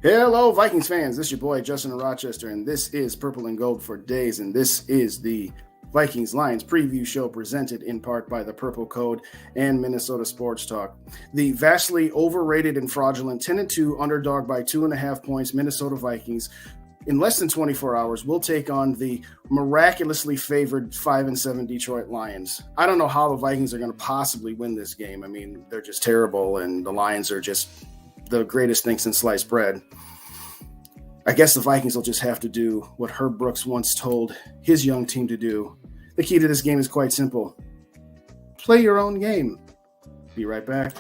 Hello, Vikings fans. This is your boy, Justin in Rochester, and this is Purple and Gold for Days, and this is the Vikings-Lions preview show presented in part by the Purple Code and Minnesota Sports Talk. The vastly overrated and fraudulent 10-2 underdog by 2.5 points Minnesota Vikings in less than 24 hours will take on the miraculously favored 5-7 Detroit Lions. I don't know how the Vikings are going to possibly win this game. I mean, they're just terrible, and the Lions are just the greatest thing since sliced bread. I guess the Vikings will just have to do what Herb Brooks once told his young team to do. The key to this game is quite simple. Play your own game. Be right back.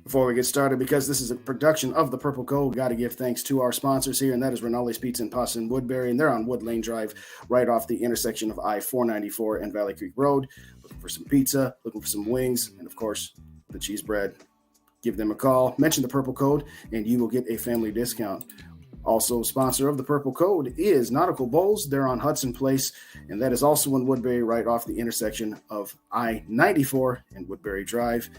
Before we get started, because this is a production of the Purple Code, got to give thanks to our sponsors here, and that is Rinaldi's Pizza and Pasta in Woodbury, and they're on Wood Lane Drive, right off the intersection of I-494 and Valley Creek Road. Looking for some pizza, looking for some wings, and of course, the cheese bread. Give them a call, mention the Purple Code, and you will get a family discount. Also, sponsor of the Purple Code is Nautical Bowls. They're on Hudson Place, and that is also in Woodbury, right off the intersection of I-94 and Woodbury Drive.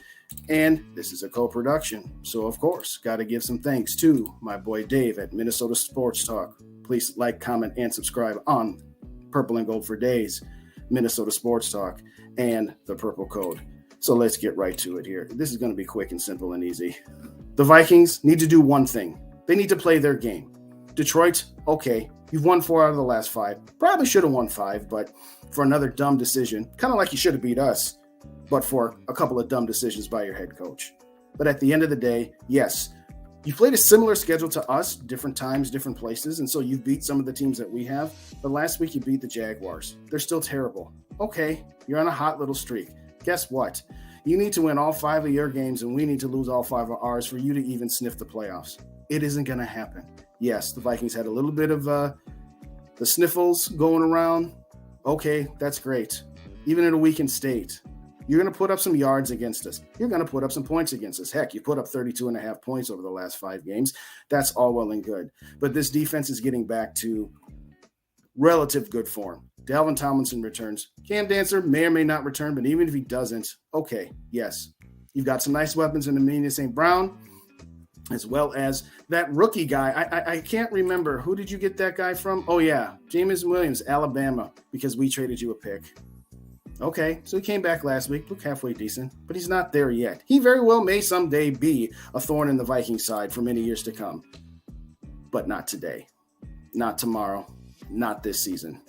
And this is a co-production, so of course, got to give some thanks to my boy Dave at Minnesota Sports Talk. Please like, comment, and subscribe on Purple and Gold for Days, Minnesota Sports Talk, and the Purple Code. So let's get right to it here. This is going to be quick and simple and easy. The Vikings need to do one thing. They need to play their game. Detroit, okay, you've won 4 out of the last 5. Probably should have won 5, but for another dumb decision, kind of like you should have beat us, but for a couple of dumb decisions by your head coach. But at the end of the day, yes, you played a similar schedule to us, different times, different places, and so you beat some of the teams that we have. But last week you beat the Jaguars. They're still terrible. Okay, you're on a hot little streak. Guess what? You need to win all 5 of your games, and we need to lose all 5 of ours for you to even sniff the playoffs. It isn't going to happen. Yes, the Vikings had a little bit of the sniffles going around. Okay, that's great. Even in a weakened state, you're going to put up some yards against us. You're going to put up some points against us. Heck, you put up 32.5 points over the last 5 games. That's all well and good. But this defense is getting back to relative good form. Dalvin Tomlinson returns. Cam Dancer may or may not return, but even if he doesn't, okay, yes. You've got some nice weapons in Amenia St. Brown, as well as that rookie guy. I can't remember. Who did you get that guy from? Oh, yeah, Jameson Williams, Alabama, because we traded you a pick. Okay, so he came back last week, looked halfway decent, but he's not there yet. He very well may someday be a thorn in the Viking side for many years to come, but not today, not tomorrow, not this season.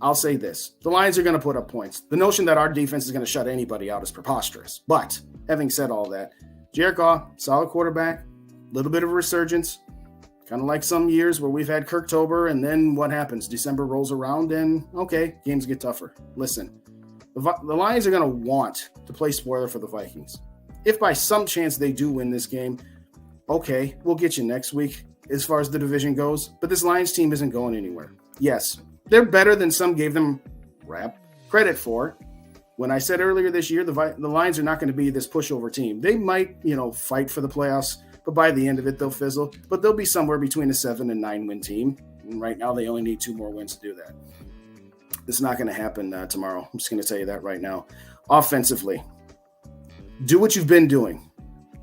I'll say this. The Lions are going to put up points. The notion that our defense is going to shut anybody out is preposterous. But having said all that, Jared Goff, solid quarterback, a little bit of a resurgence, kind of like some years where we've had Kirktober, and then what happens? December rolls around and, okay, games get tougher. Listen. The Lions are going to want to play spoiler for the Vikings. If by some chance they do win this game, okay, we'll get you next week as far as the division goes. But this Lions team isn't going anywhere. Yes, they're better than some gave them credit for. When I said earlier this year, the Lions are not going to be this pushover team. They might, fight for the playoffs, but by the end of it, they'll fizzle. But they'll be somewhere between a 7 and 9 win team. And right now, they only need 2 more wins to do that. It's not going to happen tomorrow. I'm just going to tell you that right now. Offensively, do what you've been doing,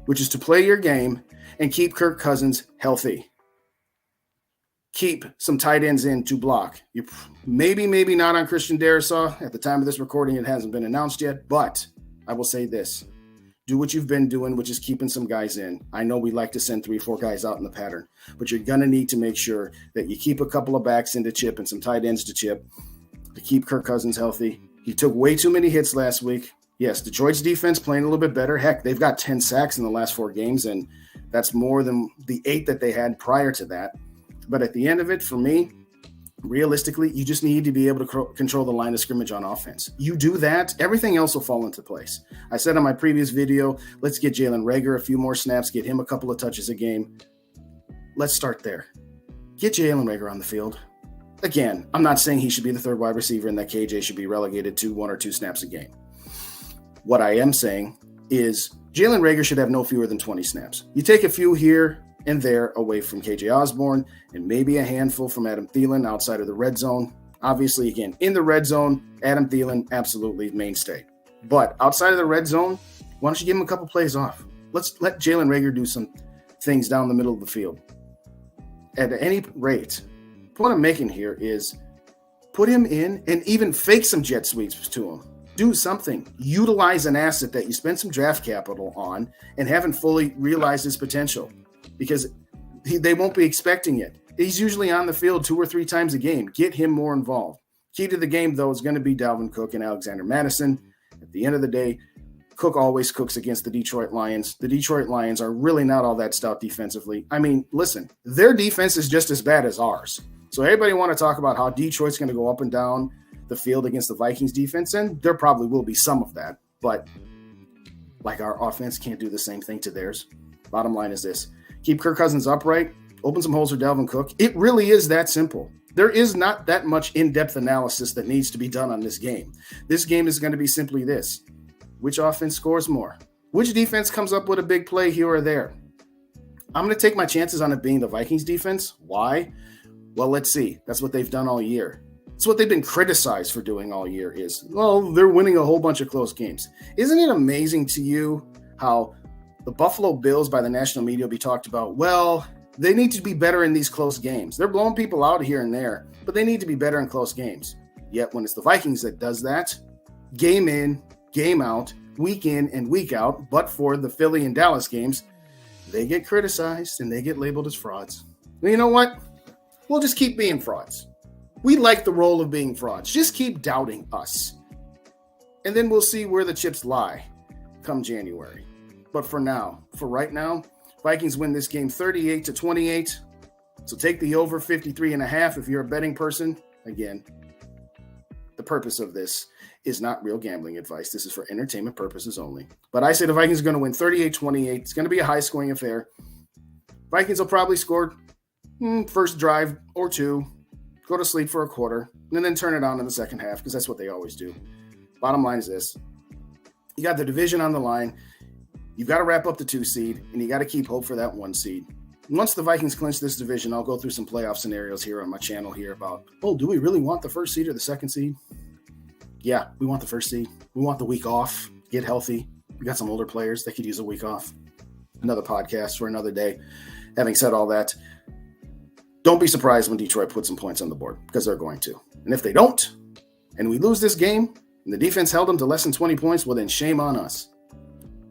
which is to play your game and keep Kirk Cousins healthy. Keep some tight ends in to block. You maybe not on Christian Darrisaw. At the time of this recording, it hasn't been announced yet, but I will say this. Do what you've been doing, which is keeping some guys in. I know we like to send 3-4 guys out in the pattern, but you're going to need to make sure that you keep a couple of backs in to chip and some tight ends to chip, to keep Kirk Cousins healthy. He took way too many hits last week. Yes, Detroit's defense playing a little bit better. Heck, they've got 10 sacks in the last 4 games, and that's more than the 8 that they had prior to that. But at the end of it, for me, realistically, you just need to be able to control the line of scrimmage on offense. You do that, everything else will fall into place. I said on my previous video, let's get Jalen Reagor a few more snaps, get him a couple of touches a game. Let's start there. Get Jalen Reagor on the field. Again, I'm not saying he should be the 3rd wide receiver and that KJ should be relegated to 1 or 2 snaps a game. What I am saying is Jalen Reagor should have no fewer than 20 snaps. You take a few here and there away from KJ Osborne, and maybe a handful from Adam Thielen outside of the red zone. Obviously, again, in the red zone, Adam Thielen, absolutely mainstay. But outside of the red zone, why don't you give him a couple plays off? Let's let Jalen Reagor do some things down the middle of the field. At any rate, the point I'm making here is put him in and even fake some jet sweeps to him. Do something. Utilize an asset that you spent some draft capital on and haven't fully realized his potential, because they won't be expecting it. He's usually on the field 2 or 3 times a game. Get him more involved. Key to the game, though, is going to be Dalvin Cook and Alexander Mattison. At the end of the day, Cook always cooks against the Detroit Lions. The Detroit Lions are really not all that stout defensively. I mean, listen, their defense is just as bad as ours. So everybody want to talk about how Detroit's going to go up and down the field against the Vikings defense, and there probably will be some of that. But like, our offense can't do the same thing to theirs. Bottom line is this. Keep Kirk Cousins upright. Open some holes for Dalvin Cook. It really is that simple. There is not that much in-depth analysis that needs to be done on this game. This game is going to be simply this. Which offense scores more? Which defense comes up with a big play here or there? I'm going to take my chances on it being the Vikings defense. Why? Well, let's see. That's what they've done all year. It's what they've been criticized for doing all year is, well, they're winning a whole bunch of close games. Isn't it amazing to you how the Buffalo Bills by the national media will be talked about? Well, they need to be better in these close games. They're blowing people out here and there, but they need to be better in close games. Yet when it's the Vikings that does that, game in, game out, week in and week out, but for the Philly and Dallas games, they get criticized and they get labeled as frauds. Well, you know what? We'll just keep being frauds. We like the role of being frauds. Just keep doubting us. And then we'll see where the chips lie come January. But for right now, Vikings win this game 38-28. So take the over 53.5 if you're a betting person. Again, the purpose of this is not real gambling advice. This is for entertainment purposes only. But I say the Vikings are going to win 38-28. It's going to be a high-scoring affair. Vikings will probably score first drive or two, go to sleep for a quarter, and then turn it on in the second half, because that's what they always do. Bottom line is this. You got the division on the line. You've got to wrap up the 2 seed, and you got to keep hope for that 1 seed. And once the Vikings clinch this division, I'll go through some playoff scenarios here on my channel here about, do we really want the 1st seed or the 2nd seed? Yeah, we want the 1st seed. We want the week off, get healthy. We got some older players that could use a week off. Another podcast for another day. Having said all that, don't be surprised when Detroit puts some points on the board, because they're going to. And if they don't, and we lose this game, and the defense held them to less than 20 points, well, then shame on us.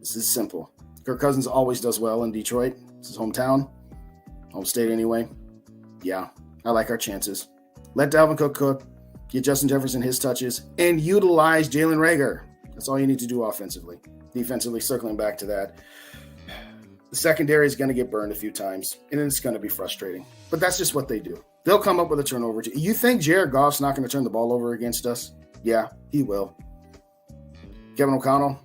This is simple. Kirk Cousins always does well in Detroit. It's his hometown, home state anyway. Yeah, I like our chances. Let Dalvin Cook cook, get Justin Jefferson his touches, and utilize Jalen Reagor. That's all you need to do offensively. Defensively, circling back to that, the secondary is going to get burned a few times, and it's going to be frustrating. But that's just what they do. They'll come up with a turnover. You think Jared Goff's not going to turn the ball over against us? Yeah, he will. Kevin O'Connell?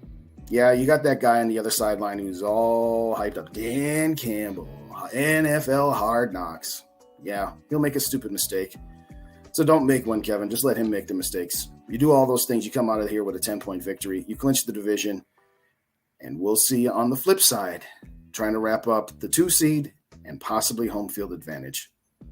Yeah, you got that guy on the other sideline who's all hyped up. Dan Campbell, NFL Hard Knocks. Yeah, he'll make a stupid mistake. So don't make one, Kevin. Just let him make the mistakes. You do all those things, you come out of here with a 10-point victory. You clinch the division, and we'll see you on the flip side, trying to wrap up the 2 seed and possibly home field advantage.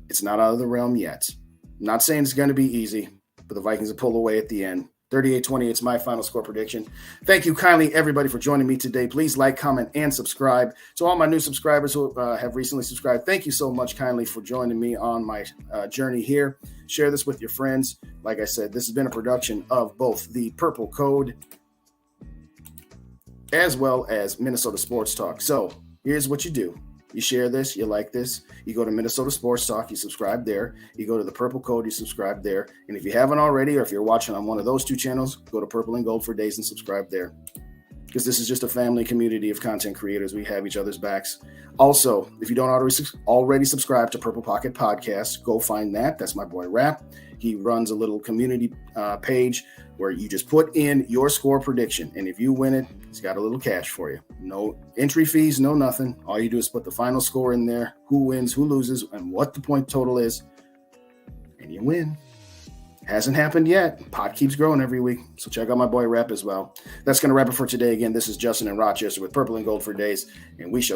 It's not out of the realm yet. I'm not saying it's going to be easy, but the Vikings will pull away at the end. 38-20, it's my final score prediction. Thank you kindly, everybody, for joining me today. Please like, comment, and subscribe. To all my new subscribers who have recently subscribed, thank you so much kindly for joining me on my journey here. Share this with your friends. Like I said, this has been a production of both the Purple Code as well as Minnesota Sports Talk. So here's what you do. You share this, you like this, you go to Minnesota Sports Talk, you subscribe there, you go to the Purple Code, you subscribe there, and if you haven't already, or if you're watching on one of those 2 channels, go to Purple and Gold for Days and subscribe there, because this is just a family community of content creators. We have each other's backs. Also, if you don't already subscribe to Purple Pocket Podcast, go find that. That's my boy Rap. He runs a little community page where you just put in your score prediction, and if you win it, he's got a little cash for you. No entry fees, no nothing. All you do is put the final score in there, who wins, who loses, and what the point total is, and you win. Hasn't happened yet. Pot keeps growing every week, so check out my boy Rap as well. That's going to wrap it for today. Again, this is Justin in Rochester with Purple and Gold for Days, and we shall